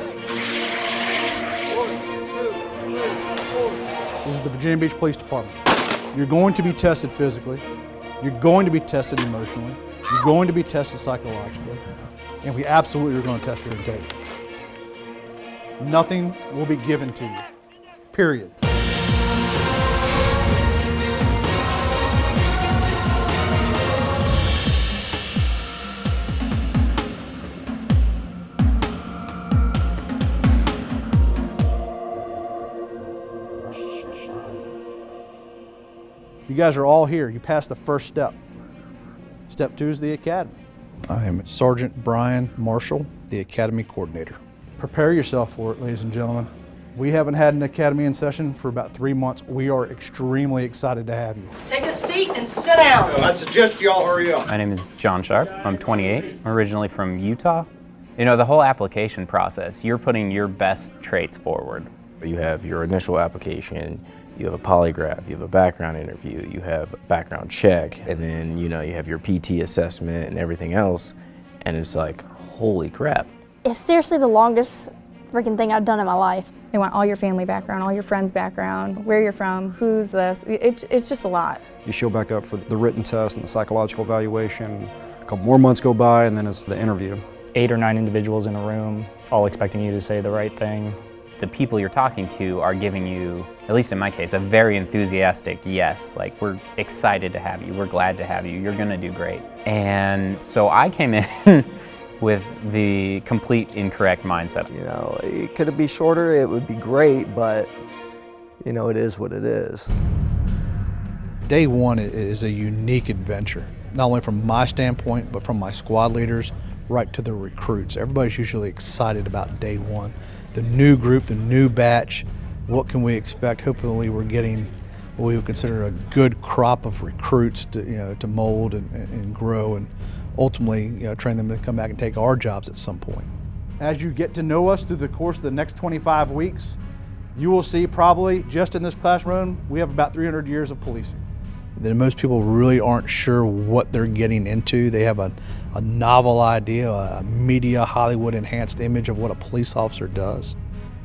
This is the Virginia Beach Police Department. You're going to be tested physically. You're going to be tested emotionally. You're going to be tested psychologically. And we absolutely are going to test your integrity. Nothing will be given to you. Period. You guys are all here. You passed the first step. Step 2 is the academy. I am Sergeant Brian Marshall, the academy coordinator. Prepare yourself for it, ladies and gentlemen. We haven't had an academy in session for about 3 months. We are extremely excited to have you. Take a seat and sit down. I'd suggest y'all hurry up. My name is John Sharp. I'm 28. I'm originally from Utah. You know, the whole application process, you're putting your best traits forward. You have your initial application, you have a polygraph, you have a background interview, you have a background check, and then you have your PT assessment and everything else, and it's like, holy crap. It's seriously the longest freaking thing I've done in my life. They want all your family background, all your friends' background, where you're from, who's this. It's just a lot. You show back up for the written test and the psychological evaluation. A couple more months go by, and then it's the interview. 8 or 9 individuals in a room, all expecting you to say the right thing. The people you're talking to are giving you, at least in my case, a very enthusiastic yes. Like, we're excited to have you, we're glad to have you, you're gonna do great. And so I came in with the complete incorrect mindset. You know, it could be shorter, it would be great, but you know, it is what it is. Day 1 is a unique adventure, not only from my standpoint, but from my squad leaders right to the recruits. Everybody's usually excited about day 1. The new group, the new batch, what can we expect? Hopefully we're getting what we would consider a good crop of recruits to, to mold and grow and ultimately train them to come back and take our jobs at some point. As you get to know us through the course of the next 25 weeks, you will see probably just in this classroom, we have about 300 years of policing. Then most people really aren't sure what they're getting into. They have a novel idea, a media Hollywood enhanced image of what a police officer does.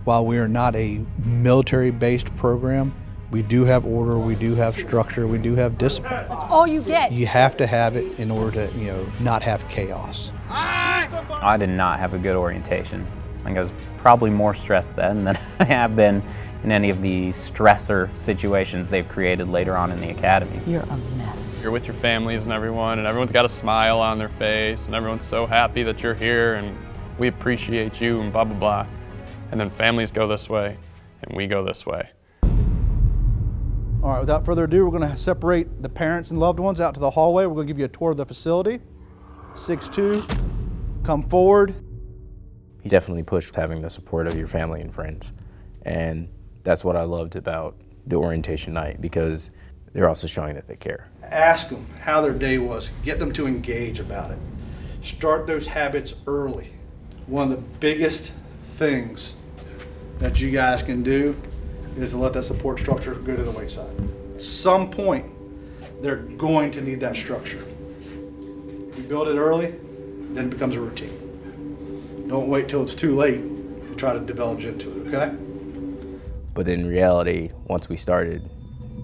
While we are not a military-based program, we do have order, we do have structure, we do have discipline. That's all you get. You have to have it in order to, not have chaos. I did not have a good orientation. I think I was probably more stressed then than I have been in any of the stressor situations they've created later on in the academy. You're a mess. You're with your families and everyone's got a smile on their face, and everyone's so happy that you're here, and we appreciate you, and blah, blah, blah. And then families go this way, and we go this way. All right, without further ado, we're going to separate the parents and loved ones out to the hallway. We're going to give you a tour of the facility. 6'2", come forward. You definitely pushed having the support of your family and friends. And that's what I loved about the orientation night, because they're also showing that they care. Ask them how their day was. Get them to engage about it. Start those habits early. One of the biggest things that you guys can do is to let that support structure go to the wayside. At some point, they're going to need that structure. If you build it early, then it becomes a routine. Don't wait till it's too late to try to divulge into it, okay? But in reality, once we started,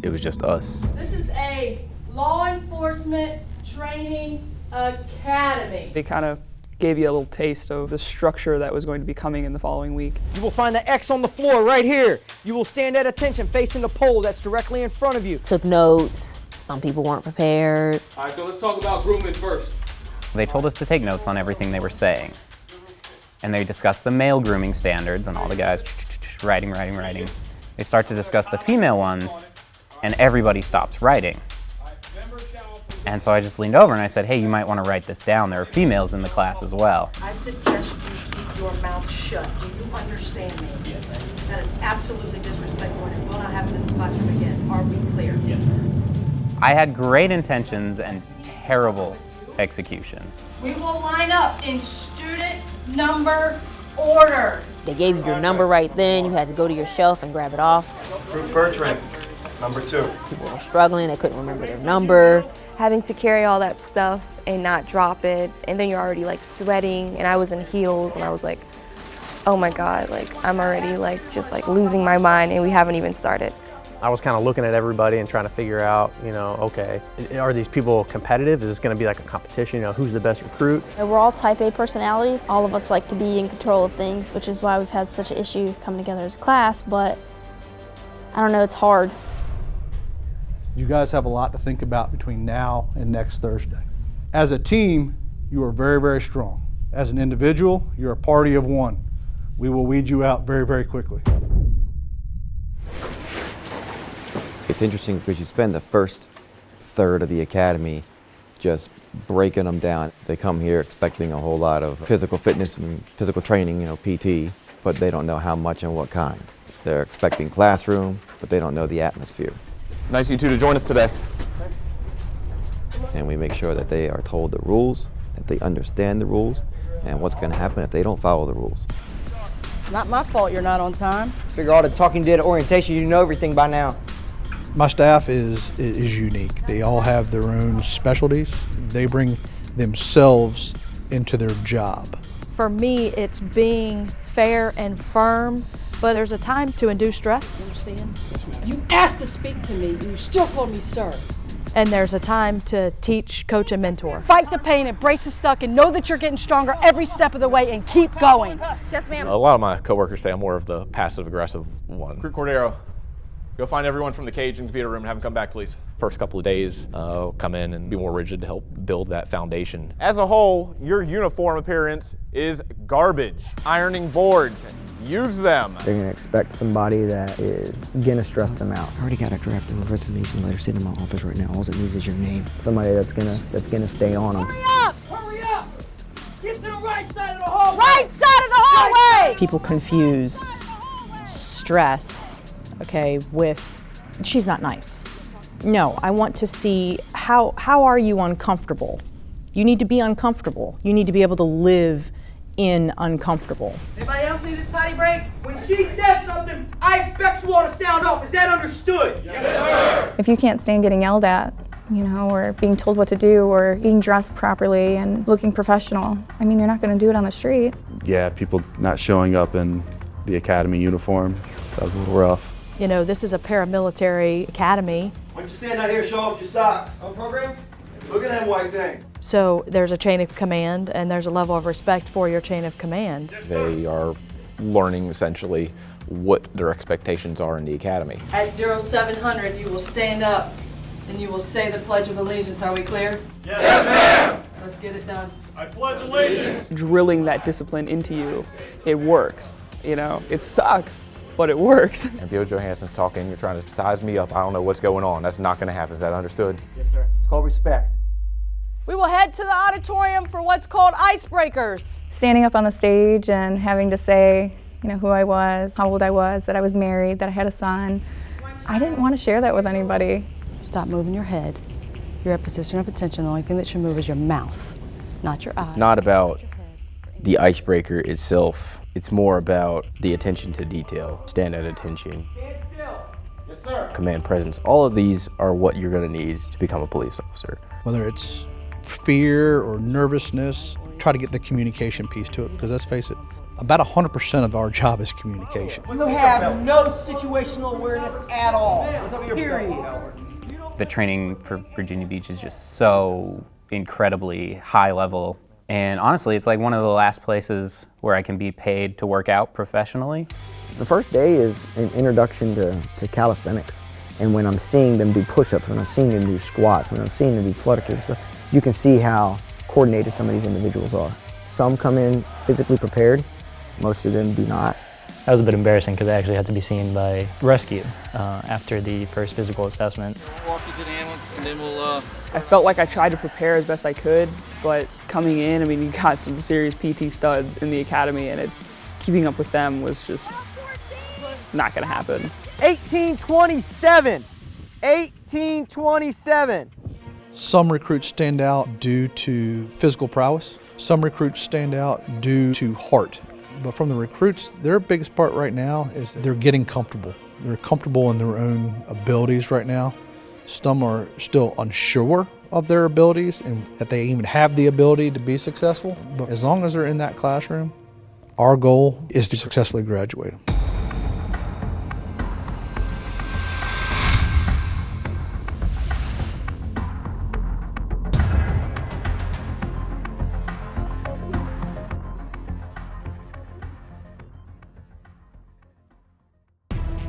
it was just us. This is a law enforcement training academy. They kind of gave you a little taste of the structure that was going to be coming in the following week. You will find the X on the floor right here. You will stand at attention facing the pole that's directly in front of you. Took notes. Some people weren't prepared. All right, so let's talk about grooming first. They told us to take notes on everything they were saying. And they discussed the male grooming standards, and all the guys writing. They start to discuss the female ones, and everybody stops writing. And so I just leaned over and I said, hey, you might want to write this down. There are females in the class as well. I suggest you keep your mouth shut. Do you understand me? Yes, ma'am. That is absolutely disrespectful, and it will not happen in this classroom again. Are we clear? Yes, ma'am. I had great intentions and terrible execution. We will line up in student number order. They gave you your number right then. You had to go to your shelf and grab it off. Group Bertrand, number 2. People were struggling. They couldn't remember their number. Having to carry all that stuff and not drop it, and then you're already like sweating, and I was in heels, and I was like, oh my God, like I'm already just losing my mind and we haven't even started. I was kind of looking at everybody and trying to figure out, okay, are these people competitive? Is this going to be like a competition? Who's the best recruit? We're all type A personalities. All of us like to be in control of things, which is why we've had such an issue coming together as a class, but I don't know, it's hard. You guys have a lot to think about between now and next Thursday. As a team, you are very, very strong. As an individual, you're a party of one. We will weed you out very, very quickly. It's interesting because you spend the first third of the academy just breaking them down. They come here expecting a whole lot of physical fitness and physical training, PT, but they don't know how much and what kind. They're expecting classroom, but they don't know the atmosphere. Nice of you two to join us today. And we make sure that they are told the rules, that they understand the rules, and what's going to happen if they don't follow the rules. It's not my fault you're not on time. Figure all the talking you did at orientation, you know everything by now. My staff is unique. They all have their own specialties. They bring themselves into their job. For me, it's being fair and firm, but there's a time to induce stress. Understand? You asked to speak to me, and you still call me sir. And there's a time to teach, coach, and mentor. Fight the pain, embrace the suck, and know that you're getting stronger every step of the way, and keep going. Yes, ma'am. A lot of my coworkers say I'm more of the passive-aggressive one. Recruit Cordero, go find everyone from the cage and computer room and have them come back, please. First couple of days, come in and be more rigid to help build that foundation. As a whole, your uniform appearance is garbage. Ironing boards, use them. They're gonna expect somebody that is gonna stress them out. I already got a draft and a resignation letter sitting in my office right now. All it needs is your name. Somebody that's gonna stay on them. Hurry up! Hurry up! Get to the right side of the hallway! Right side of the hallway! People confuse stress, okay, with she's not nice. No, I want to see how are you uncomfortable? You need to be uncomfortable. You need to be able to live in uncomfortable. Anybody else need a potty break? When she says something, I expect you all to sound off. Is that understood? Yes, sir. If you can't stand getting yelled at, or being told what to do, or being dressed properly and looking professional, you're not gonna do it on the street. Yeah, people not showing up in the academy uniform, that was a little rough. This is a paramilitary academy. Why don't you stand out here and show off your socks? On program? Look at that white thing. So there's a chain of command and there's a level of respect for your chain of command. They are learning essentially what their expectations are in the academy. At 0700, you will stand up and you will say the Pledge of Allegiance. Are we clear? Yes, ma'am. Let's get it done. I pledge allegiance. Drilling that discipline into you, it works. It sucks, but it works. And Bill Johansson's talking, you're trying to size me up. I don't know what's going on. That's not going to happen. Is that understood? Yes, sir. It's called respect. We will head to the auditorium for what's called icebreakers. Standing up on the stage and having to say, who I was, how old I was, that I was married, that I had a son. I didn't want to share that with anybody. Stop moving your head. You're at position of attention. The only thing that should move is your mouth, not your eyes. It's not about the icebreaker itself. It's more about the attention to detail, stand at attention, Stand still. Yes, sir. command presence. All of these are what you're going to need to become a police officer. Whether it's fear or nervousness, try to get the communication piece to it, because let's face it, about 100% of our job is communication. You have no situational awareness at all, period. The training for Virginia Beach is just so incredibly high level. And honestly, it's like one of the last places where I can be paid to work out professionally. The first day is an introduction to calisthenics. And when I'm seeing them do push-ups, when I'm seeing them do squats, when I'm seeing them do flutter kicks, you can see how coordinated some of these individuals are. Some come in physically prepared, most of them do not. That was a bit embarrassing because I actually had to be seen by rescue after the first physical assessment. We'll walk you to the ambulance and then we'll... I felt like I tried to prepare as best I could, but coming in, you got some serious PT studs in the academy, and keeping up with them was just not gonna happen. 1827. 1827. Some recruits stand out due to physical prowess. Some recruits stand out due to heart. But from the recruits, their biggest part right now is they're getting comfortable. They're comfortable in their own abilities right now. Some are still unsure of their abilities and that they even have the ability to be successful. But as long as they're in that classroom, Our goal is to successfully graduate them.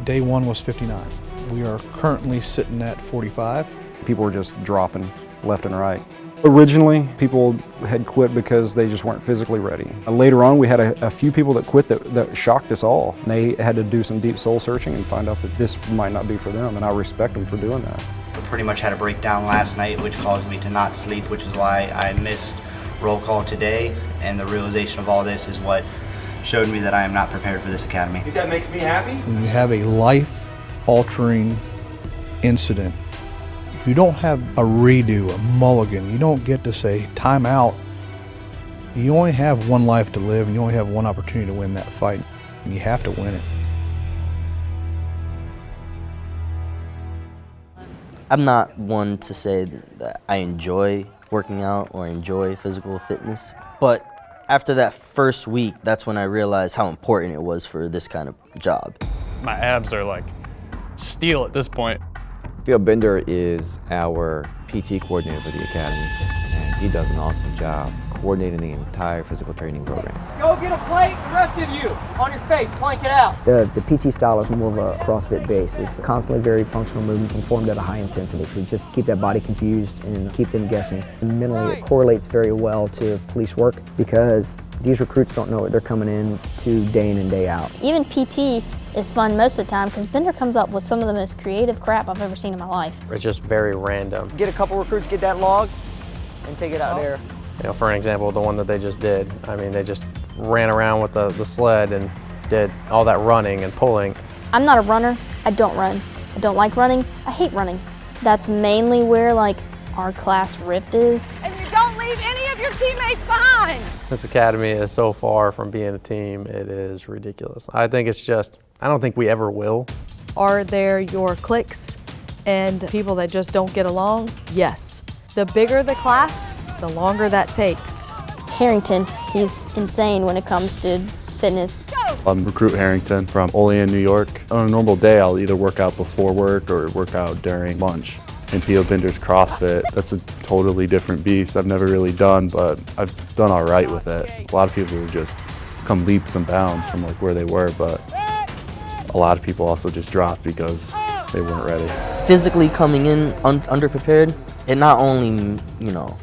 Day one was 59. We are currently sitting at 45. People were just dropping left and right. Originally, people had quit because they just weren't physically ready. Later on, we had a few people that quit that shocked us all. They had to do some deep soul searching and find out that this might not be for them, and I respect them for doing that. I pretty much had a breakdown last night, which caused me to not sleep, which is why I missed roll call today, and the realization of all this is what showed me that I am not prepared for this academy. Think that makes me happy? When you have a life-altering incident, you don't have a redo, a mulligan. You don't get to say, time out. You only have one life to live, and you only have one opportunity to win that fight, and you have to win it. I'm not one to say that I enjoy working out or enjoy physical fitness, but after that first week, that's when I realized how important it was for this kind of job. My abs are like steel at this point. Bill Bender is our PT coordinator for the academy, and he does an awesome job coordinating the entire physical training program. Go get a plate, the rest of you, on your face, plank it out. The PT style is more of a CrossFit base. It's constantly varied functional movement performed at a high intensity to just keep that body confused and keep them guessing. And mentally, it correlates very well to police work because these recruits don't know what they're coming in to day in and day out. Even PT is fun most of the time because Bender comes up with some of the most creative crap I've ever seen in my life. It's just very random. Get a couple recruits, get that log, and take it out there. You know, for an example, the one that they just did, I mean, they just ran around with the sled and did all that running and pulling. I'm not a runner. I don't run. I don't like running. I hate running. That's mainly where like our class rift is. And you don't leave any of your teammates behind. This academy is so far from being a team, it is ridiculous. I think it's just, I don't think we ever will. Are there your cliques and people that just don't get along? Yes. The bigger the class, the longer that takes. Harrington, he's insane when it comes to fitness. I'm Recruit Harrington from Olean, New York. On a normal day, I'll either work out before work or work out during lunch. In P.O. Bender's CrossFit, that's a totally different beast I've never really done, but I've done all right with it. A lot of people would just come leaps and bounds from like where they were, but a lot of people also just dropped because they weren't ready. Physically coming in underprepared, it not only, you know,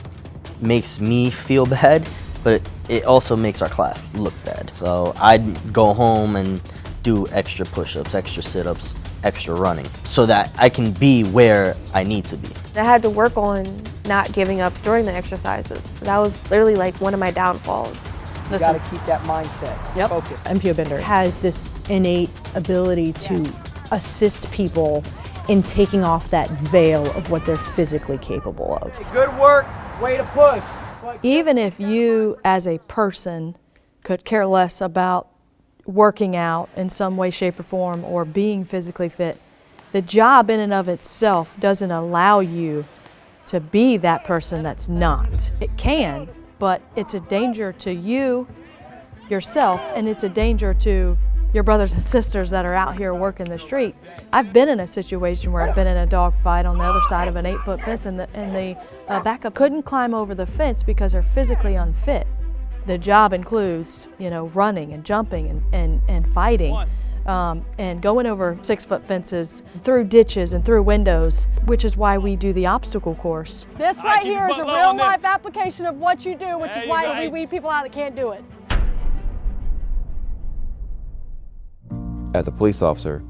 makes me feel bad, but it also makes our class look bad. So I'd go home and do extra push-ups, extra sit-ups, extra running, so that I can be where I need to be. I had to work on not giving up during the exercises. That was literally like one of my downfalls. You gotta keep that mindset, focused. MPO Bender has this innate ability to assist people in taking off that veil of what they're physically capable of. Good work, way to push. Even if you as a person could care less about working out in some way, shape, or form or being physically fit, the job in and of itself doesn't allow you to be that person that's not. It can, but it's a danger to you, yourself, and it's a danger to your brothers and sisters that are out here working the street. I've been in a situation where I've been in a dog fight on the other side of an 8-foot fence and the backup couldn't climb over the fence because they're physically unfit. The job includes, you know, running and jumping and fighting and going over 6-foot fences, through ditches and through windows, which is why we do the obstacle course. This right here is a real life application of what you do, which is why we weed people out that can't do it. As a police officer,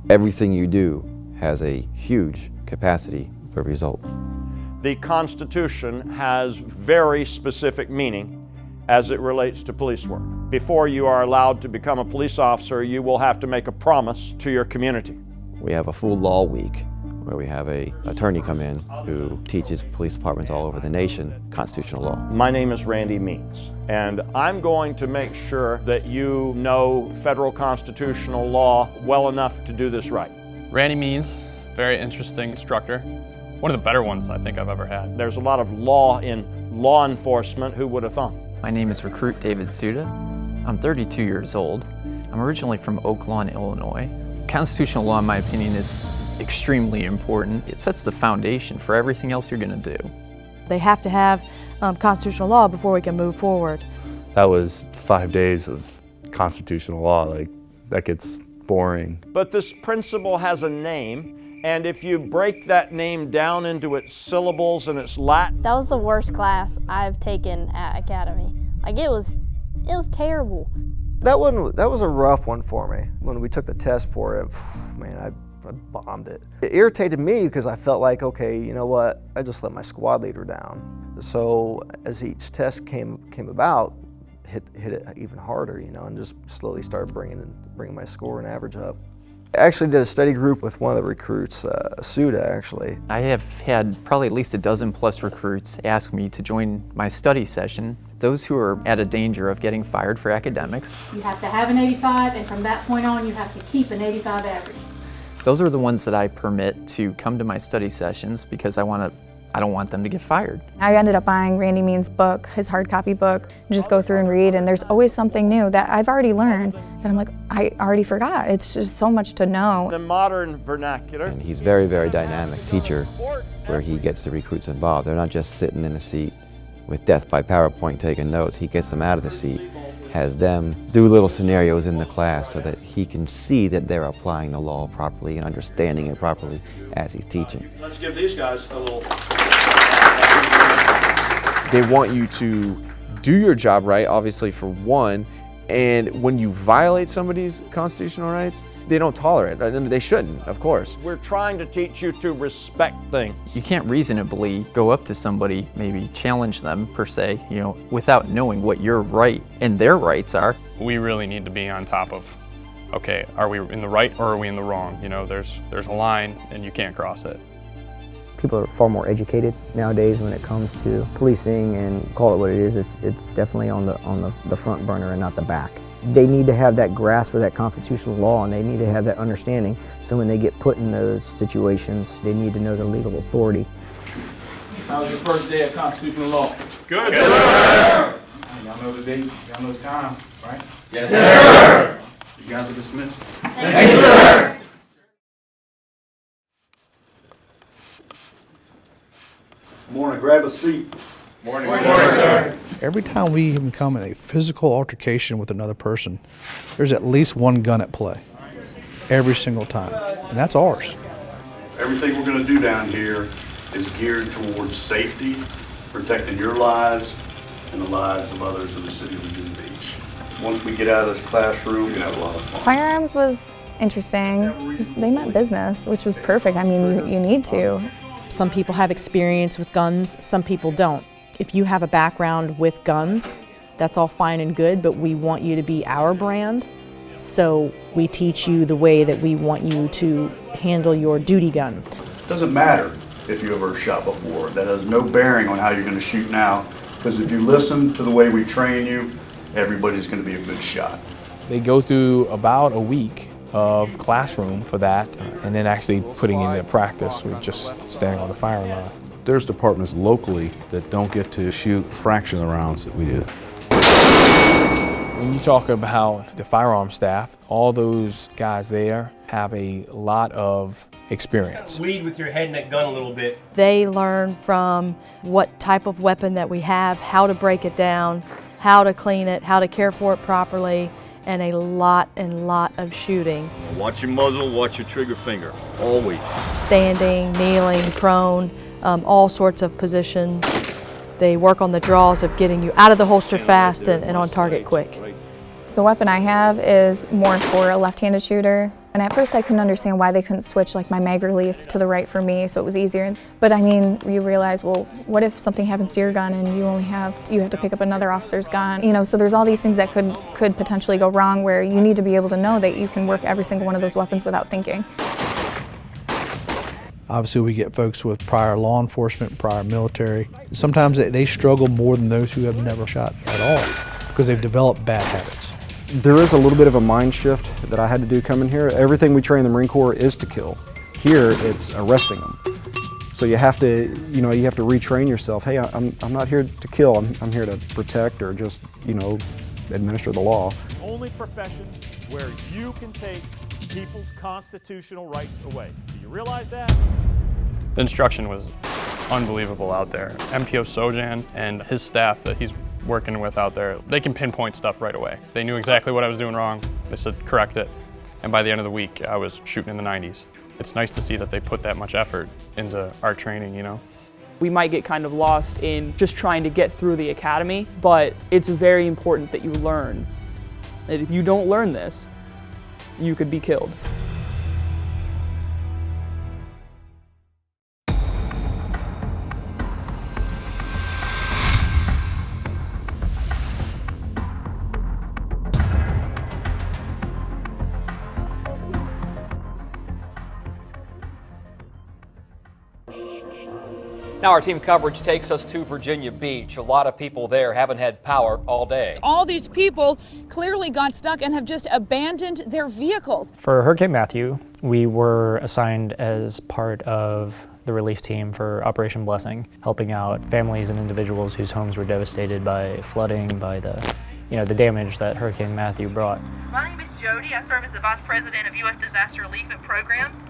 everything you do has a huge capacity for result. The Constitution has very specific meaning as it relates to police work. Before you are allowed to become a police officer, you will have to make a promise to your community. We have a full law week where we have an attorney come in who teaches police departments all over the nation constitutional law. My name is Randy Means, and I'm going to make sure that you know federal constitutional law well enough to do this right. Randy Means, very interesting instructor. One of the better ones I think I've ever had. There's a lot of law in law enforcement. Who would have thought? My name is Recruit David Suda. I'm 32 years old. I'm originally from Oak Lawn, Illinois. Constitutional law, in my opinion, is extremely important. It sets the foundation for everything else you're going to do. They have to have constitutional law before we can move forward. That was 5 days of constitutional law. Like, that gets boring. But this principle has a name, and if you break that name down into its syllables and its Latin. That was the worst class I've taken at Academy. Like, it was terrible. That was a rough one for me. When we took the test for it, man, I bombed it. It irritated me because I felt like, okay, you know what? I just let my squad leader down. So as each test came about, hit it even harder, you know, and just slowly started bringing my score and average up. I actually did a study group with one of the recruits, Suda actually. I have had probably at least a dozen plus recruits ask me to join my study session. Those who are at a danger of getting fired for academics. You have to have an 85, and from that point on, you have to keep an 85 average. Those are the ones that I permit to come to my study sessions because I don't want them to get fired. I ended up buying Randy Means' book, his hard copy book, just go through and read, and there's always something new that I've already learned that I'm like, I already forgot. It's just so much to know. The modern vernacular. And he's very, very dynamic teacher where he gets the recruits involved. They're not just sitting in a seat with death by PowerPoint taking notes. He gets them out of the seat, has them do little scenarios in the class so that he can see that they're applying the law properly and understanding it properly as he's teaching. Let's give these guys a little. They want you to do your job right, obviously, for one, and when you violate somebody's constitutional rights, they don't tolerate it, and they shouldn't, of course. We're trying to teach you to respect things. You can't reasonably go up to somebody, maybe challenge them per se, you know, without knowing what your right and their rights are. We really need to be on top of, okay, are we in the right or are we in the wrong? You know, there's a line and you can't cross it. People are far more educated nowadays when it comes to policing, and call it what it is, it's definitely on the front burner and not the back. They need to have that grasp of that constitutional law, and they need to have that understanding, so when they get put in those situations, they need to know their legal authority. How was your first day of constitutional law? Good, sir. Y'all know the date, y'all know the time, right? Yes, sir. You guys are dismissed. Thank you, sir. Morning, grab a seat. Morning, sir. Every time we even come in a physical altercation with another person, there's at least one gun at play. Every single time. And that's ours. Everything we're going to do down here is geared towards safety, protecting your lives and the lives of others in the city of Virginia Beach. Once we get out of this classroom, we're going to have a lot of fun. Firearms was interesting. They meant business, which was perfect. I mean, you need to. Some people have experience with guns, some people don't. If you have a background with guns, that's all fine and good, but we want you to be our brand. So we teach you the way that we want you to handle your duty gun. It doesn't matter if you ever shot before. That has no bearing on how you're going to shoot now, because if you listen to the way we train you, everybody's going to be a good shot. They go through about a week of classroom for that, and then actually putting into practice with just staying on the firing line. There's departments locally that don't get to shoot a fraction of the rounds that we do. When you talk about the firearm staff, all those guys there have a lot of experience. Lead with your head and that gun a little bit. They learn from what type of weapon that we have, how to break it down, how to clean it, how to care for it properly, and a lot of shooting. Watch your muzzle, watch your trigger finger, always. Standing, Kneeling, prone, all sorts of positions. They work on the draws of getting you out of the holster fast and on target quick. The weapon I have is more for a left-handed shooter. And at first I couldn't understand why they couldn't switch like my mag release to the right for me so it was easier. But I mean, you realize, well, what if something happens to your gun and you have to pick up another officer's gun? You know, so there's all these things that could potentially go wrong where you need to be able to know that you can work every single one of those weapons without thinking. Obviously, we get folks with prior law enforcement, prior military. Sometimes they struggle more than those who have never shot at all because they've developed bad habits. There is a little bit of a mind shift that I had to do coming here. Everything we train in the Marine Corps is to kill. Here, it's arresting them. So you have to retrain yourself. Hey, I'm not here to kill. I'm here to protect or just, administer the law. Only profession where you can take people's constitutional rights away. Do you realize that? The instruction was unbelievable out there. MPO Sojan and his staff that he's working with out there, they can pinpoint stuff right away. They knew exactly what I was doing wrong. They said, correct it. And by the end of the week, I was shooting in the 90s. It's nice to see that they put that much effort into our training, you know? We might get kind of lost in just trying to get through the academy, but it's very important that you learn. And if you don't learn this, you could be killed. Now our team coverage takes us to Virginia Beach. A lot of people there haven't had power all day. All these people clearly got stuck and have just abandoned their vehicles. For Hurricane Matthew, we were assigned as part of the relief team for Operation Blessing, helping out families and individuals whose homes were devastated by flooding, by the damage that Hurricane Matthew brought. My name is Jody. I serve as the Vice President of U.S. Disaster Relief and Programs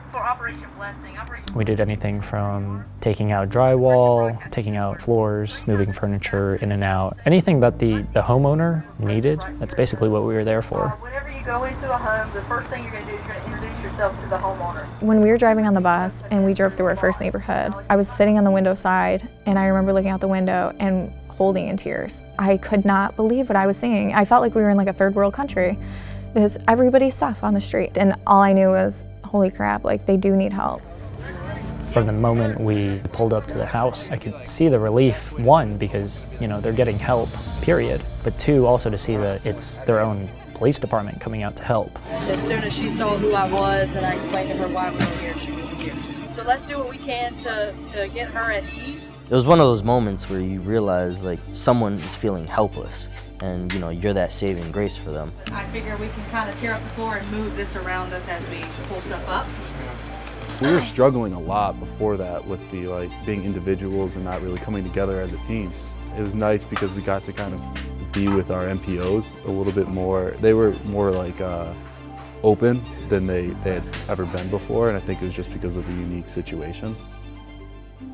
for Operation Blessing. We did anything from taking out drywall, taking out floors, moving furniture in and out. Anything that the homeowner needed, that's basically what we were there for. Whenever you go into a home, the first thing you're going to do is you're going to introduce yourself to the homeowner. When we were driving on the bus and we drove through our first neighborhood, I was sitting on the window side and I remember looking out the window and holding in tears. I could not believe what I was seeing. I felt like we were in like a third world country. There's everybody's stuff on the street and all I knew was, holy crap, like they do need help. From the moment we pulled up to the house, I could see the relief, one, because they're getting help, period, but two, also to see that it's their own police department coming out to help. As soon as she saw who I was and I explained to her why we were here, she was in tears. So let's do what we can to get her at ease. It was one of those moments where you realize like someone is feeling helpless and you're that saving grace for them. I figure we can kind of tear up the floor and move this around us as we pull stuff up. We were struggling a lot before that with the being individuals and not really coming together as a team. It was nice because we got to kind of be with our MPOs a little bit more. They were more open than they had ever been before, and I think it was just because of the unique situation.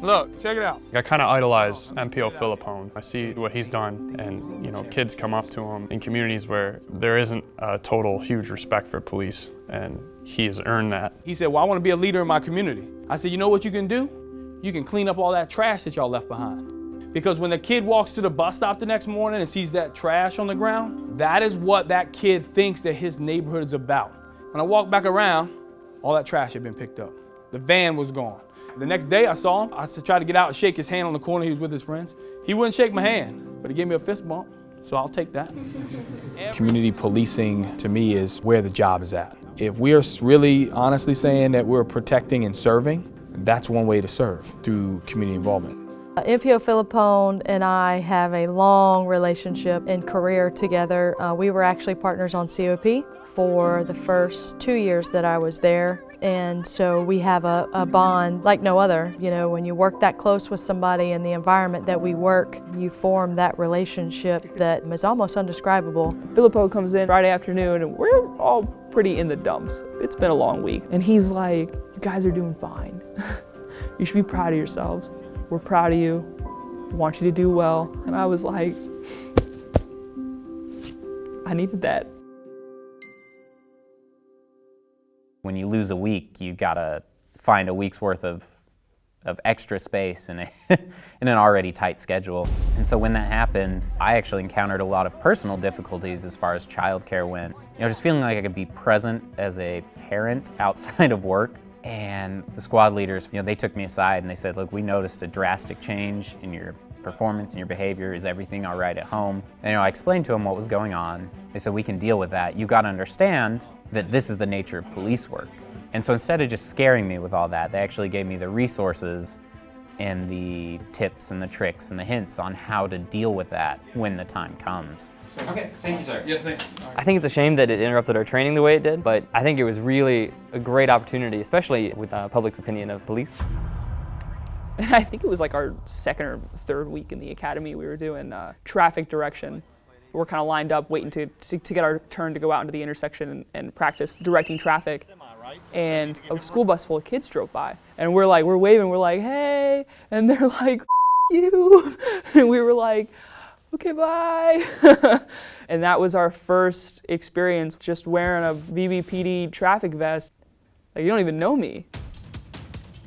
Look, check it out. I kind of idolize MPO Philippone. I see what he's done, and kids come up to him in communities where there isn't a total huge respect for police, and he has earned that. He said, well, I want to be a leader in my community. I said, you know what you can do? You can clean up all that trash that y'all left behind. Because when the kid walks to the bus stop the next morning and sees that trash on the ground, that is what that kid thinks that his neighborhood is about. When I walked back around, all that trash had been picked up. The van was gone. The next day I saw him, I tried to get out and shake his hand on the corner. He was with his friends. He wouldn't shake my hand, but he gave me a fist bump, so I'll take that. Community policing, to me, is where the job is at. If we are really honestly saying that we're protecting and serving, that's one way to serve, through community involvement. MPO Philippone and I have a long relationship and career together. We were actually partners on COP for the first 2 years that I was there. And so we have a bond like no other. When you work that close with somebody in the environment that we work, you form that relationship that is almost undescribable. Filippo comes in Friday afternoon and we're all pretty in the dumps. It's been a long week. And he's like, you guys are doing fine. You should be proud of yourselves. We're proud of you. We want you to do well. And I was like, I needed that. When you lose a week, you gotta find a week's worth of extra space in an already tight schedule. And so when that happened, I actually encountered a lot of personal difficulties as far as childcare went. Just feeling like I could be present as a parent outside of work. And the squad leaders, they took me aside and they said, look, we noticed a drastic change in your performance and your behavior. Is everything all right at home? And I explained to them what was going on. They said, we can deal with that. You gotta understand that this is the nature of police work. And so instead of just scaring me with all that, they actually gave me the resources and the tips and the tricks and the hints on how to deal with that when the time comes. Okay, thank you, sir. Yes, thank you. I think it's a shame that it interrupted our training the way it did, but I think it was really a great opportunity, especially with public's opinion of police. I think it was like our second or third week in the academy, we were doing traffic direction. We're kind of lined up waiting to get our turn to go out into the intersection and practice directing traffic. And a school bus full of kids drove by. And we're waving, we're like, hey, and they're like, you. And we were like, okay, bye. And that was our first experience just wearing a VBPD traffic vest. Like, you don't even know me.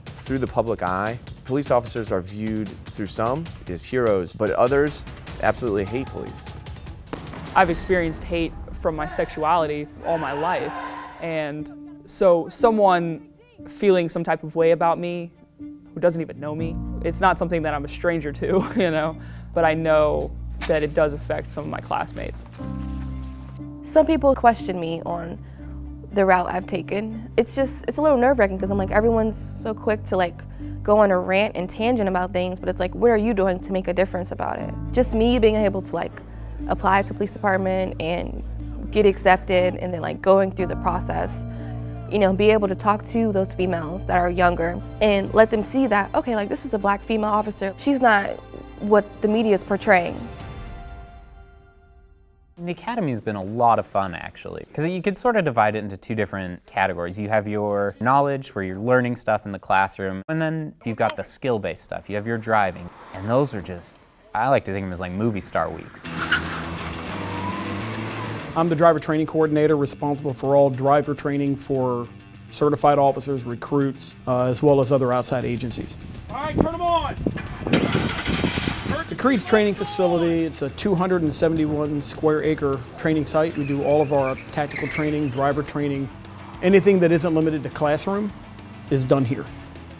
Through the public eye, police officers are viewed through some as heroes, but others absolutely hate police. I've experienced hate from my sexuality all my life. And so someone feeling some type of way about me who doesn't even know me, it's not something that I'm a stranger to, you know, but I know that it does affect some of my classmates. Some people question me on the route I've taken. It's a little nerve-wracking because I'm like, everyone's so quick to like go on a rant and tangent about things, but it's like, what are you doing to make a difference about it? Just me being able to like apply to police department and get accepted and then like going through the process, you know, be able to talk to those females that are younger and let them see that, okay, like this is a black female officer. She's not what the media is portraying. The academy's been a lot of fun, actually, because you could sort of divide it into two different categories. You have your knowledge, where you're learning stuff in the classroom, and then you've got the skill-based stuff. You have your driving, and those are just, I like to think of them as like movie star weeks. I'm the driver training coordinator responsible for all driver training for certified officers, recruits, as well as other outside agencies. All right, turn them on. The Creed's training facility, it's a 271 square acre training site. We do all of our tactical training, driver training, anything that isn't limited to classroom is done here.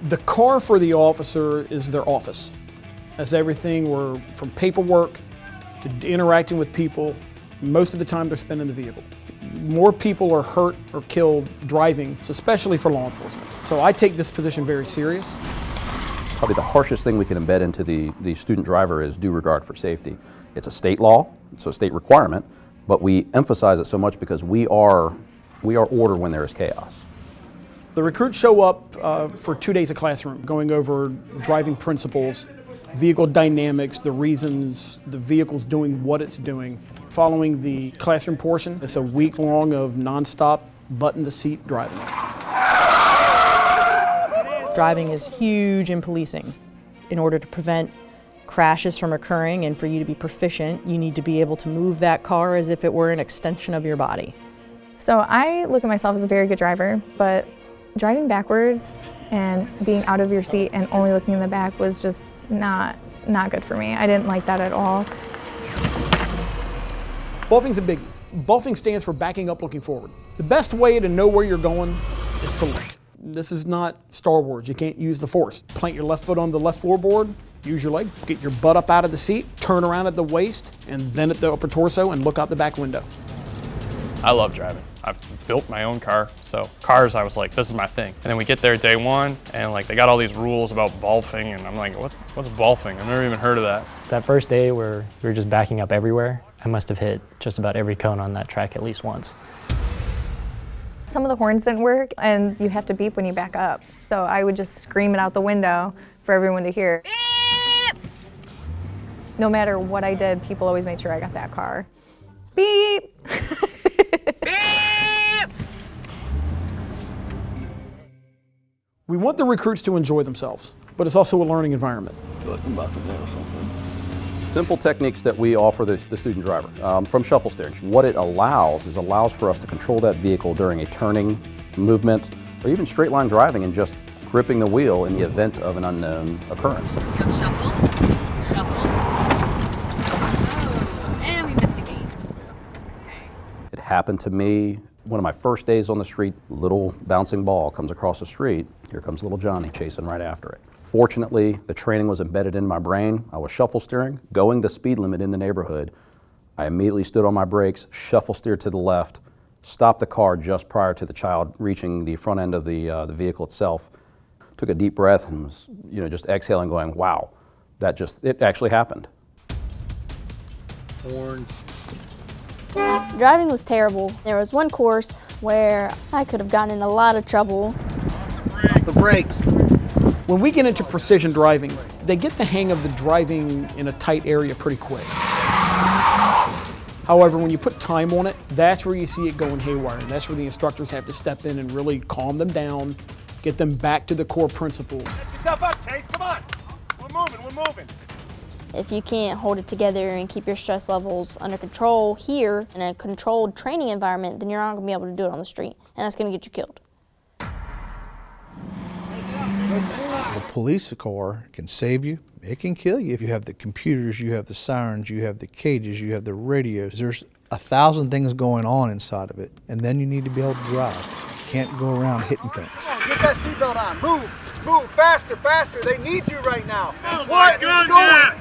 The car for the officer is their office. That's everything from paperwork to interacting with people. Most of the time they're spent in the vehicle. More people are hurt or killed driving, especially for law enforcement. So I take this position very serious. Probably the harshest thing we can embed into the student driver is due regard for safety. It's a state law, it's a state requirement, but we emphasize it so much because we are order when there is chaos. The recruits show up for 2 days of classroom, going over driving principles, vehicle dynamics, the reasons the vehicle's doing what it's doing. Following the classroom portion, it's a week long of nonstop button-to-seat driving. Driving is huge in policing. In order to prevent crashes from occurring and for you to be proficient, you need to be able to move that car as if it were an extension of your body. So I look at myself as a very good driver, but driving backwards and being out of your seat and only looking in the back was just not good for me. I didn't like that at all. Bulfing's a biggie. Bulfing stands for backing up, looking forward. The best way to know where you're going is to look. This is not Star Wars. You can't use the force. Plant your left foot on the left floorboard, use your leg, get your butt up out of the seat, turn around at the waist, and then at the upper torso and look out the back window. I love driving. I've built my own car, so cars, I was like, this is my thing. And then we get there day one, and like they got all these rules about bulfing, and I'm like, what's bulfing? I've never even heard of that. That first day where we were just backing up everywhere, I must have hit just about every cone on that track at least once. Some of the horns didn't work, and you have to beep when you back up. So I would just scream it out the window for everyone to hear. Beep! No matter what I did, people always made sure I got that car. Beep! Beep! We want the recruits to enjoy themselves, but it's also a learning environment. I feel like I'm about to nail something. Simple techniques that we offer the student driver from shuffle steering. What it allows for us to control that vehicle during a turning movement or even straight line driving and just gripping the wheel in the event of an unknown occurrence. Shuffle, shuffle. Oh, and we missed a game. It happened to me one of my first days on the street. Little bouncing ball comes across the street. Here comes little Johnny chasing right after it. Fortunately, the training was embedded in my brain. I was shuffle steering, going the speed limit in the neighborhood. I immediately stood on my brakes, shuffle steered to the left, stopped the car just prior to the child reaching the front end of the vehicle itself. Took a deep breath and was, just exhaling, going, wow, it actually happened. Horn. Driving was terrible. There was one course where I could have gotten in a lot of trouble. Off the brakes. When we get into precision driving, they get the hang of the driving in a tight area pretty quick. However, when you put time on it, that's where you see it going haywire, and that's where the instructors have to step in and really calm them down, get them back to the core principles. Get yourself up, Chase, come on. We're moving. If you can't hold it together and keep your stress levels under control here in a controlled training environment, then you're not going to be able to do it on the street, and that's going to get you killed. The police car can save you. It can kill you if you have the computers, you have the sirens, you have the cages, you have the radios. There's 1,000 things going on inside of it, and then you need to be able to drive. You can't go around hitting things. Get that seatbelt on. Move, faster. They need you right now. What is going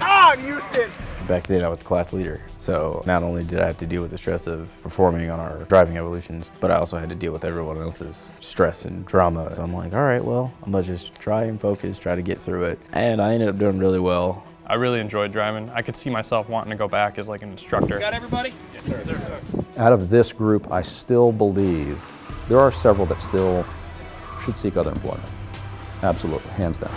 on, Houston? Back then I was the class leader, so not only did I have to deal with the stress of performing on our driving evolutions, but I also had to deal with everyone else's stress and drama. So I'm like, all right, well, I'm gonna just try and focus, try to get through it. And I ended up doing really well. I really enjoyed driving. I could see myself wanting to go back as like an instructor. Got everybody? Yes, sir. Yes, sir. Out of this group, I still believe there are several that still should seek other employment. Absolutely, hands down.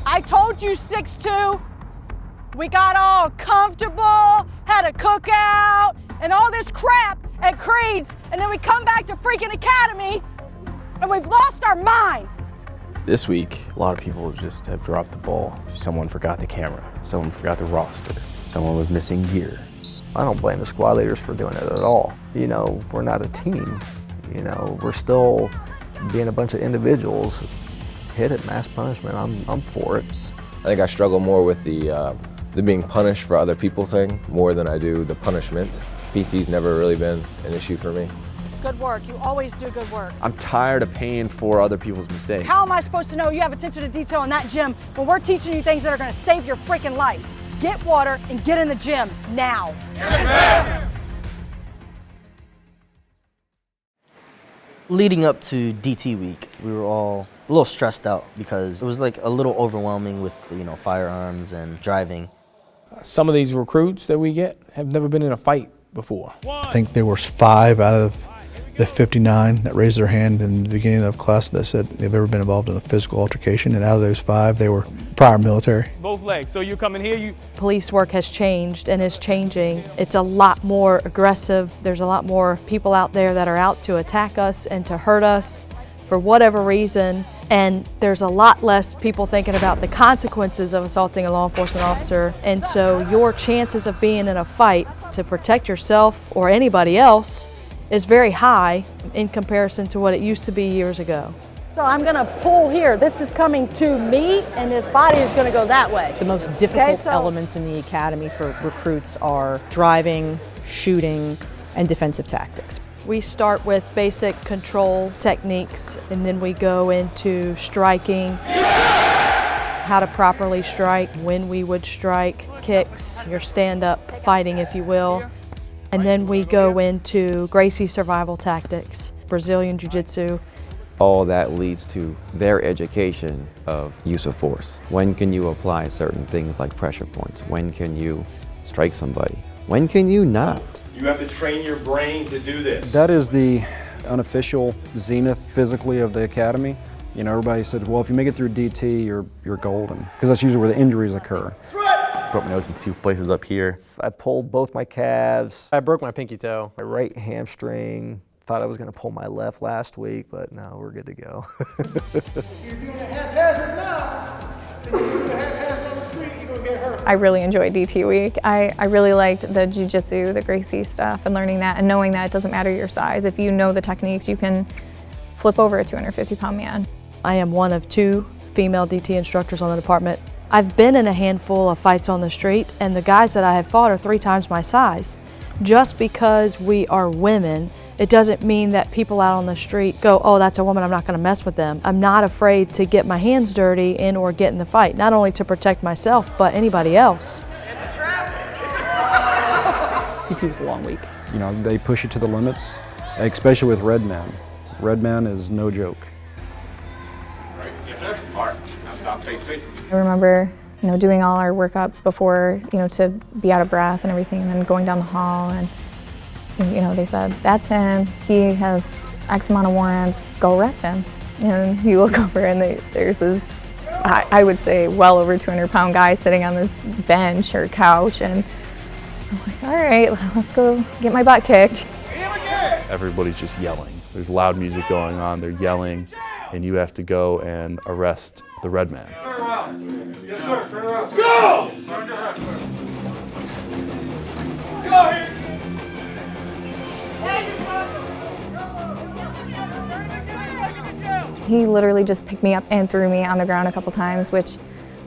I told you 6'2". We got all comfortable, had a cookout, and all this crap at Creed's, and then we come back to freaking Academy, and we've lost our mind. This week, a lot of people just have dropped the ball. Someone forgot the camera, someone forgot the roster, someone was missing gear. I don't blame the squad leaders for doing it at all. You know, we're not a team. You know, we're still being a bunch of individuals. Hit it, mass punishment, I'm for it. I think I struggle more with the being punished for other people thing more than I do the punishment. PT's never really been an issue for me. Good work, you always do good work. I'm tired of paying for other people's mistakes. How am I supposed to know you have attention to detail in that gym when we're teaching you things that are gonna save your freaking life? Get water and get in the gym, now. Yes, ma'am. Leading up to DT week, we were all a little stressed out because it was like a little overwhelming with, firearms and driving. Some of these recruits that we get have never been in a fight before. I think there was 5 out of the 59 that raised their hand in the beginning of class that said they've ever been involved in a physical altercation, and out of those 5, they were prior military. Both legs, so you come in here, Police work has changed and is changing. It's a lot more aggressive. There's a lot more people out there that are out to attack us and to hurt us for whatever reason. And there's a lot less people thinking about the consequences of assaulting a law enforcement officer. And so your chances of being in a fight to protect yourself or anybody else is very high in comparison to what it used to be years ago. So I'm gonna pull here. This is coming to me, and his body is gonna go that way. The most difficult elements in the academy for recruits are driving, shooting, and defensive tactics. We start with basic control techniques, and then we go into striking, how to properly strike, when we would strike, kicks, your stand-up fighting, if you will. And then we go into Gracie survival tactics, Brazilian Jiu-Jitsu. All that leads to their education of use of force. When can you apply certain things like pressure points? When can you strike somebody? When can you not? You have to train your brain to do this. That is the unofficial zenith physically of the academy. Everybody said, well, if you make it through DT, you're golden, because that's usually where the injuries occur. Broke my nose in 2 places up here. I pulled both my calves. I broke my pinky toe. My right hamstring. Thought I was going to pull my left last week, but no, we're good to go. You're doing a haphazard now. If you do a haphazard on the street, you're going to get hurt. I really enjoyed DT week. I really liked the jiu-jitsu, the Gracie stuff, and learning that and knowing that it doesn't matter your size. If you know the techniques, you can flip over a 250-pound man. I am one of 2 female DT instructors on the department. I've been in a handful of fights on the street, and the guys that I have fought are 3 times my size. Just because we are women, it doesn't mean that people out on the street go, oh, that's a woman, I'm not gonna mess with them. I'm not afraid to get my hands dirty and or get in the fight, not only to protect myself, but anybody else. PT was a long week. They push you to the limits, especially with red man. Red man is no joke. All I remember, doing all our workups before, to be out of breath and everything, and then going down the hall, and, they said, that's him, he has X amount of warrants, go arrest him. And you look over and there's this, I would say, well over 200-pound guy sitting on this bench or couch, and I'm like, all right, let's go get my butt kicked. Everybody's just yelling. There's loud music going on, they're yelling, and you have to go and arrest the red man. Turn around. Yes, sir. Turn around. Let's go! Let's go here. He literally just picked me up and threw me on the ground a couple times, which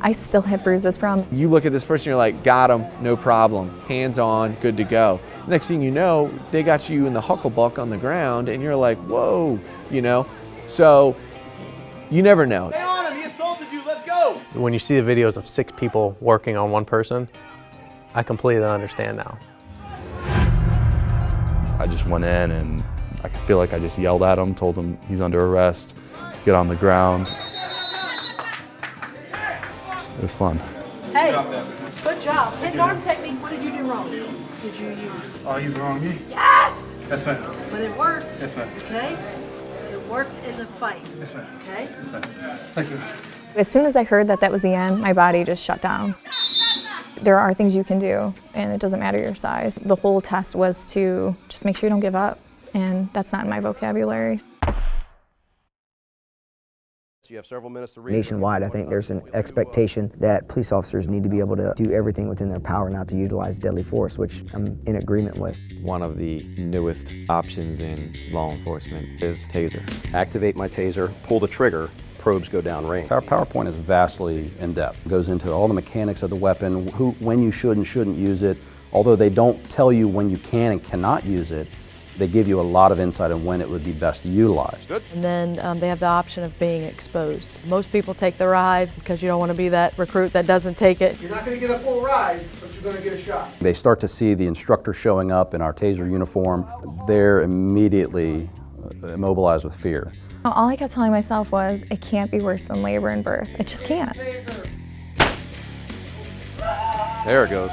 I still have bruises from. You look at this person, you're like, got him, no problem, hands on, good to go. Next thing you know, they got you in the hucklebuck on the ground, and you're like, whoa, So you never know. Stay on him, he assaulted you, let's go! When you see the videos of 6 people working on one person, I completely understand now. I just went in and I feel like I just yelled at him, told him he's under arrest, get on the ground. It was fun. Hey, good job. Hidden arm technique, what did you do wrong? Did you use? Oh, I used the wrong knee. Yes! Yes, ma'am. But it worked. Yes, ma'am. Okay? It worked in the fight. Yes, ma'am. Okay? Yes, ma'am. Thank you. As soon as I heard that was the end, my body just shut down. There are things you can do, and it doesn't matter your size. The whole test was to just make sure you don't give up, and that's not in my vocabulary. You have several minutes to read. Nationwide, I think there's an expectation that police officers need to be able to do everything within their power not to utilize deadly force, which I'm in agreement with. One of the newest options in law enforcement is taser. Activate my taser, pull the trigger, probes go down range. Our PowerPoint is vastly in-depth. It goes into all the mechanics of the weapon, when you should and shouldn't use it. Although they don't tell you when you can and cannot use it, they give you a lot of insight on when it would be best utilized. And then they have the option of being exposed. Most people take the ride because you don't want to be that recruit that doesn't take it. You're not going to get a full ride, but you're going to get a shot. They start to see the instructor showing up in our taser uniform. They're immediately immobilized with fear. All I kept telling myself was, it can't be worse than labor and birth. It just can't. There it goes.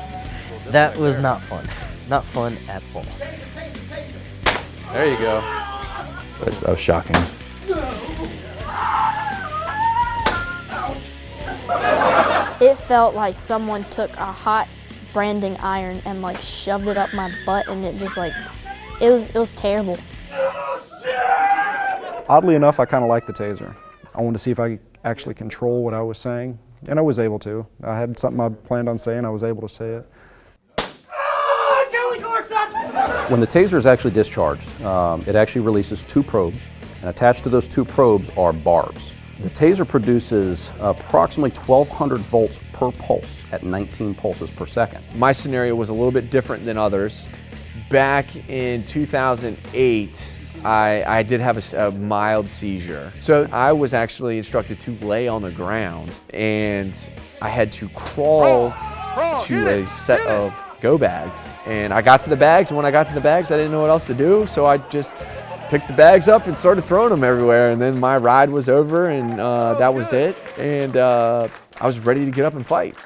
That was not fun. Not fun at all. There you go. That was shocking. It felt like someone took a hot branding iron and like shoved it up my butt, and it just it was terrible. Oddly enough, I kind of liked the taser. I wanted to see if I could actually control what I was saying, and I was able to. I had something I planned on saying, I was able to say it. When the taser is actually discharged, it actually releases 2 probes, and attached to those 2 probes are barbs. The taser produces approximately 1,200 volts per pulse at 19 pulses per second. My scenario was a little bit different than others. Back in 2008, I did have a mild seizure. So I was actually instructed to lay on the ground, and I had to crawl to a set of go bags. And I got to the bags, and when I got to the bags, I didn't know what else to do, so I just picked the bags up and started throwing them everywhere. And then my ride was over, and that was it. And I was ready to get up and fight.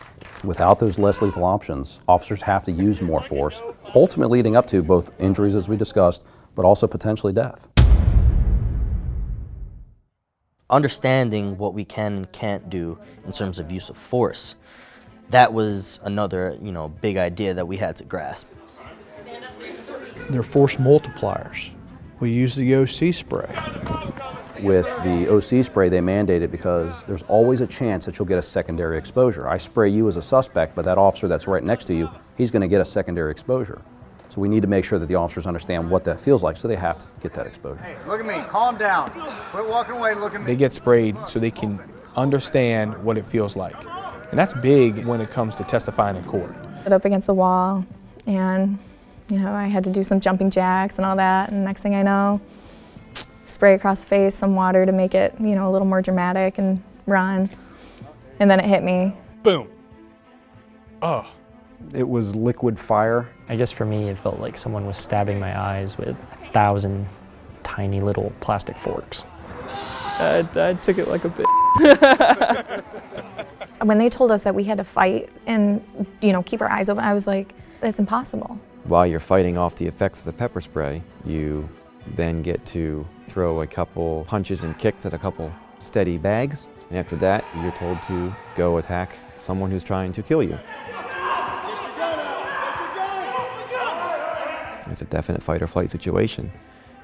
Without those less lethal options, officers have to use more force, ultimately leading up to both injuries, as we discussed, but also potentially death. Understanding what we can and can't do in terms of use of force, that was another, big idea that we had to grasp. They're force multipliers. We use the OC spray. With the OC spray, they mandate it because there's always a chance that you'll get a secondary exposure. I spray you as a suspect, but that officer that's right next to you, he's going to get a secondary exposure. So we need to make sure that the officers understand what that feels like, so they have to get that exposure. Hey, look at me, calm down. Quit walking away, look at me. They get sprayed so they can understand what it feels like. And that's big when it comes to testifying in court. Put up against the wall, and I had to do some jumping jacks and all that, and next thing I know, spray across the face, some water to make it, a little more dramatic, and run. And then it hit me. Boom. Oh. It was liquid fire. I guess for me, it felt like someone was stabbing my eyes with 1,000 tiny little plastic forks. I took it like a bitch. When they told us that we had to fight and, keep our eyes open, I was like, that's impossible. While you're fighting off the effects of the pepper spray, you then get to throw a couple punches and kicks at a couple steady bags. And after that, you're told to go attack someone who's trying to kill you. It's a definite fight or flight situation.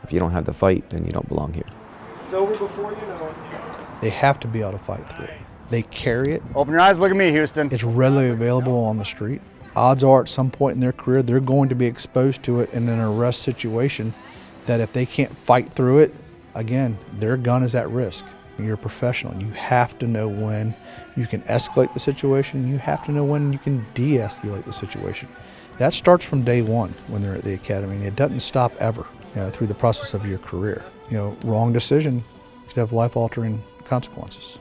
If you don't have the fight, then you don't belong here. It's over before you know it. They have to be able to fight through it. They carry it. Open your eyes, look at me, Houston. It's readily available on the street. Odds are at some point in their career, they're going to be exposed to it in an arrest situation that if they can't fight through it, again, their gun is at risk. You're a professional. You have to know when you can escalate the situation. You have to know when you can de-escalate the situation. That starts from day one when they're at the academy, and it doesn't stop ever through the process of your career. Wrong decision could have life-altering consequences.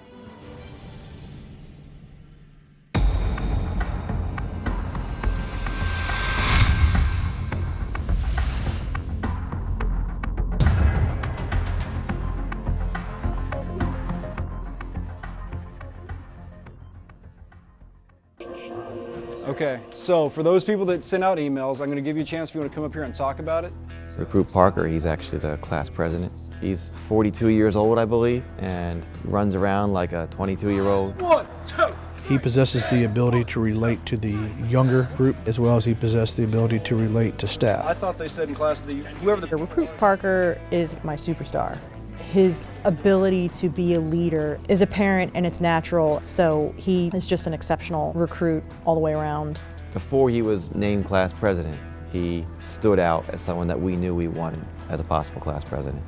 Okay, so for those people that send out emails, I'm going to give you a chance if you want to come up here and talk about it. Recruit Parker, he's actually the class president. He's 42 years old, I believe, and runs around like a 22-year-old. 1, 2. He possesses the ability to relate to the younger group as well as he possesses the ability to relate to staff. I thought they said in class that whoever the Recruit Parker is my superstar. His ability to be a leader is apparent and it's natural, so he is just an exceptional recruit all the way around. Before he was named class president, he stood out as someone that we knew we wanted as a possible class president.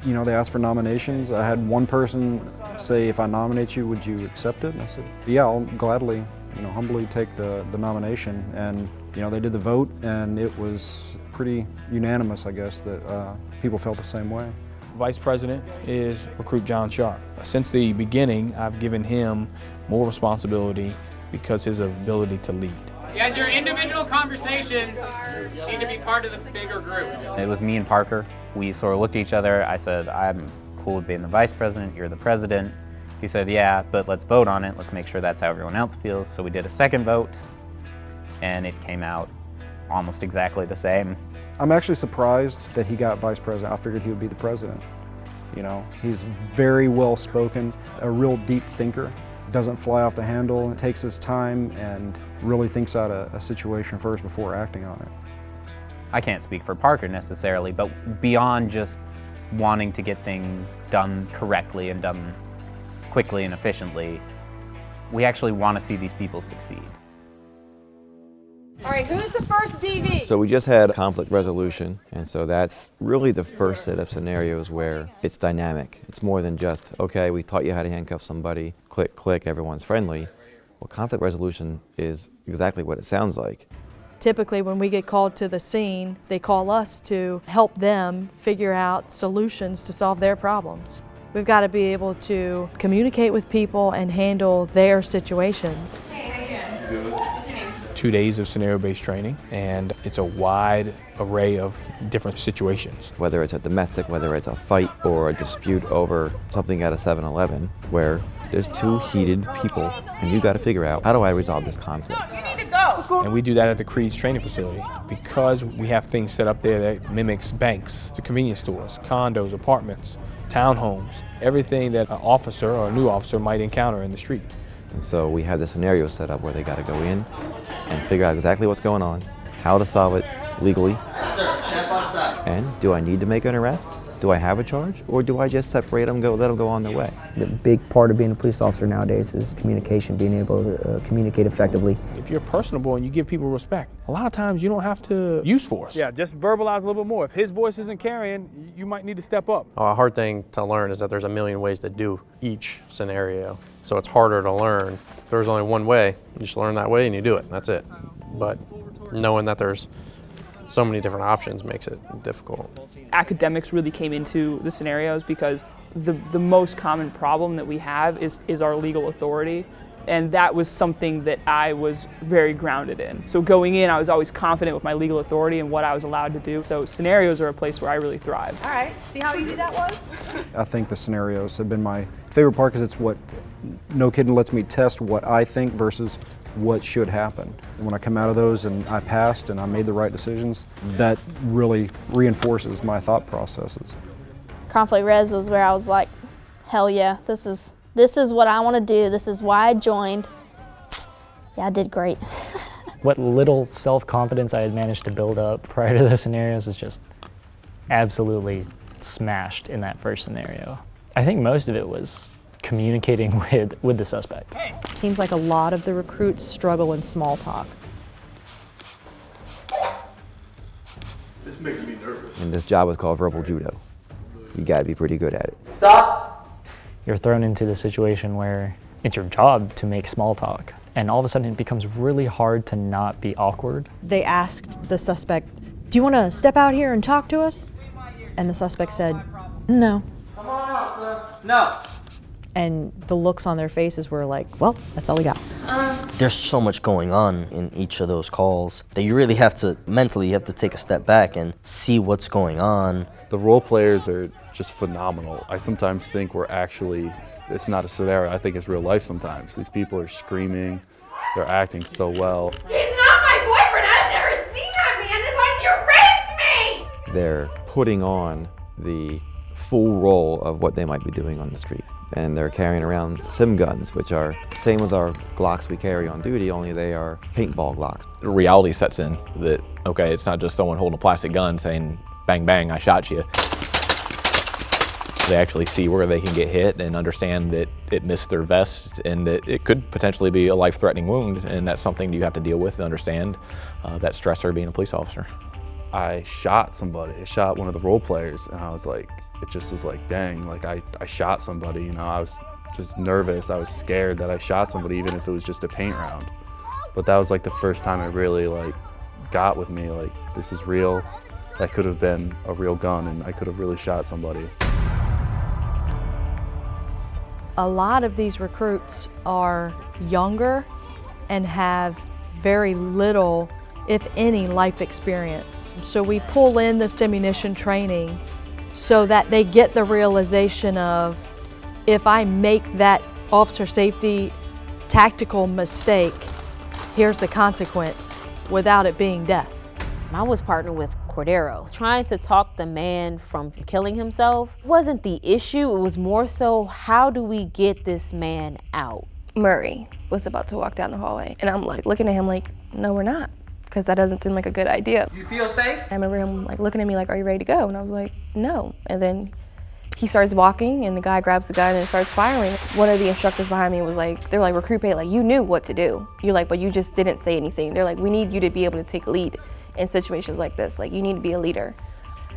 They asked for nominations. I had one person say, if I nominate you, would you accept it? And I said, yeah, I'll gladly, humbly take the nomination. And, they did the vote, and it was pretty unanimous, I guess, that people felt the same way. Vice President is Recruit John Sharp. Since the beginning, I've given him more responsibility because his ability to lead. You guys, your individual conversations need to be part of the bigger group. It was me and Parker. We sort of looked at each other. I said, I'm cool with being the vice president, you're the president. He said, yeah, but let's vote on it. Let's make sure that's how everyone else feels. So we did a second vote, and it came out almost exactly the same. I'm actually surprised that he got vice president. I figured he would be the president. He's very well spoken, a real deep thinker, doesn't fly off the handle, takes his time and really thinks out a situation first before acting on it. I can't speak for Parker necessarily, but beyond just wanting to get things done correctly and done quickly and efficiently, we actually want to see these people succeed. All right, who's the first DV? So we just had conflict resolution, and so that's really the first set of scenarios where it's dynamic. It's more than just, okay, we taught you how to handcuff somebody, click, click, everyone's friendly. Well, conflict resolution is exactly what it sounds like. Typically, when we get called to the scene, they call us to help them figure out solutions to solve their problems. We've got to be able to communicate with people and handle their situations. 2 days of scenario-based training, and it's a wide array of different situations. Whether it's a domestic, whether it's a fight or a dispute over something at a 7-Eleven, where there's two heated people, and you got to figure out, how do I resolve this conflict? And we do that at the Creed's training facility because we have things set up there that mimics banks, the convenience stores, condos, apartments, townhomes, everything that an officer or a new officer might encounter in the street. And so we have the scenario set up where they got to go in and figure out exactly what's going on, how to solve it legally. Sir, step outside. And do I need to make an arrest? Do I have a charge, or do I just separate them, let them go on their way? The big part of being a police officer nowadays is communication, being able to communicate effectively. If you're personable and you give people respect, a lot of times you don't have to use force. Yeah, just verbalize a little bit more. If his voice isn't carrying, you might need to step up. A hard thing to learn is that there's a million ways to do each scenario. So it's harder to learn. There's only one way. You just learn that way and you do it. That's it. But knowing that there's so many different options makes it difficult. Academics really came into the scenarios because the most common problem that we have is our legal authority. And that was something that I was very grounded in. So going in, I was always confident with my legal authority and what I was allowed to do. So scenarios are a place where I really thrive. All right, see how easy that was? I think the scenarios have been my favorite part because it's what No Kidding lets me test what I think versus what should happen. And when I come out of those and I passed and I made the right decisions, that really reinforces my thought processes. Conflict res was where I was like, hell yeah, this is what I want to do. This is why I joined. Yeah, I did great. What little self-confidence I had managed to build up prior to those scenarios is just absolutely smashed in that first scenario. I think most of it was communicating with the suspect. Seems like a lot of the recruits struggle in small talk. It's making me nervous. And this job is called verbal judo. You gotta be pretty good at it. Stop! You're thrown into the situation where it's your job to make small talk. And all of a sudden it becomes really hard to not be awkward. They asked the suspect, "Do you want to step out here and talk to us?" And the suspect said, "No." Come on out, sir. No. And the looks on their faces were like, well, that's all we got. There's so much going on in each of those calls that you really have to, mentally, you have to take a step back and see what's going on. The role players are just phenomenal. I sometimes think we're actually, it's not a scenario, I think it's real life sometimes. These people are screaming, they're acting so well. He's not my boyfriend. I've never seen that man, and like, you raped me! They're putting on the full role of what they might be doing on the street. And they're carrying around sim guns, which are same as our Glocks we carry on duty, only they are paintball Glocks. Reality sets in that, okay, it's not just someone holding a plastic gun saying, bang, bang, I shot you. They actually see where they can get hit and understand that it missed their vest and that it could potentially be a life-threatening wound, and that's something you have to deal with and understand that stressor being a police officer. I shot somebody, I shot one of the role players, and I was like, it just was like, dang, like I shot somebody, you know, I was just nervous, I was scared that I shot somebody even if it was just a paint round. But that was like the first time it really like got with me, like this is real, that could have been a real gun and I could have really shot somebody. A lot of these recruits are younger and have very little, if any, life experience. So we pull in the simunition training so that they get the realization of, if I make that officer safety tactical mistake, here's the consequence without it being death. I was partnered with Cordero. Trying to talk the man from killing himself wasn't the issue, it was more so, how do we get this man out? Murray was about to walk down the hallway, and I'm like looking at him like, no, we're not, because that doesn't seem like a good idea. You feel safe? I remember him like looking at me like, are you ready to go? And I was like, no. And then he starts walking and the guy grabs the gun and starts firing. One of the instructors behind me was like, they're like, recruit pay, like you knew what to do. You're like, but you just didn't say anything. They're like, we need you to be able to take lead in situations like this. Like you need to be a leader.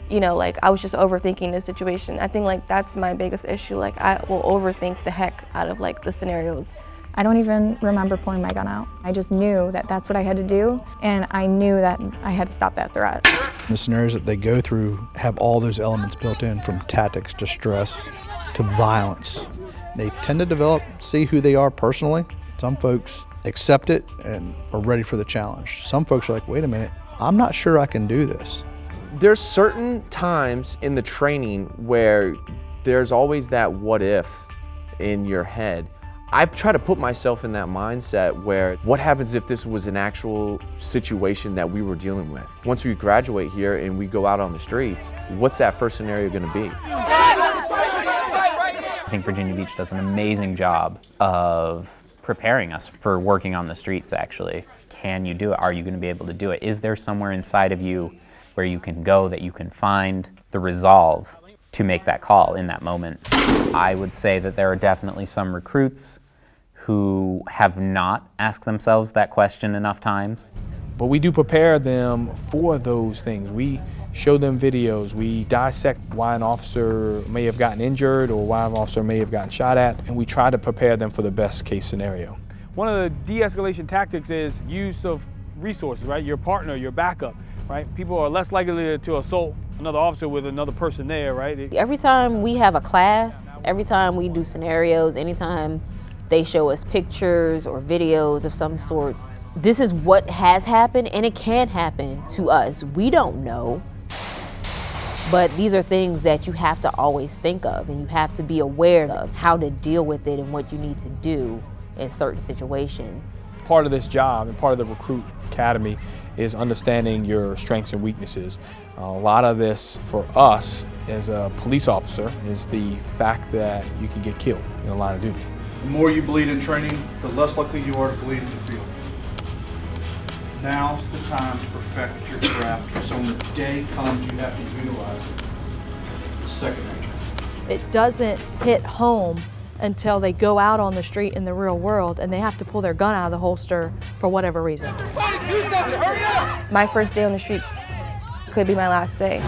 You know, like I was just overthinking the situation. I think like that's my biggest issue. Like I will overthink the heck out of like the scenarios. I don't even remember pulling my gun out. I just knew that that's what I had to do, and I knew that I had to stop that threat. The scenarios that they go through have all those elements built in, from tactics to stress to violence. They tend to see who they are personally. Some folks accept it and are ready for the challenge. Some folks are like, wait a minute, I'm not sure I can do this. There's certain times in the training where there's always that what if in your head. I try to put myself in that mindset where, what happens if this was an actual situation that we were dealing with? Once we graduate here and we go out on the streets, what's that first scenario gonna be? I think Virginia Beach does an amazing job of preparing us for working on the streets, actually. Can you do it? Are you gonna be able to do it? Is there somewhere inside of you where you can go, that you can find the resolve to make that call in that moment? I would say that there are definitely some recruits who have not asked themselves that question enough times. But we do prepare them for those things. We show them videos. We dissect why an officer may have gotten injured or why an officer may have gotten shot at, and we try to prepare them for the best case scenario. One of the de-escalation tactics is use of resources, right? Your partner, your backup, right? People are less likely to assault another officer with another person there, right? Every time we have a class, every time we do scenarios, anytime They show us pictures or videos of some sort. This is what has happened, and it can happen to us. We don't know. But these are things that you have to always think of, and you have to be aware of how to deal with it and what you need to do in certain situations. Part of this job and part of the Recruit Academy is understanding your strengths and weaknesses. A lot of this for us as a police officer is the fact that you can get killed in a line of duty. The more you bleed in training, the less likely you are to bleed in the field. Now's the time to perfect your craft, so when the day comes you have to utilize it. It's second nature. It doesn't hit home until they go out on the street in the real world and they have to pull their gun out of the holster for whatever reason. My first day on the street could be my last day.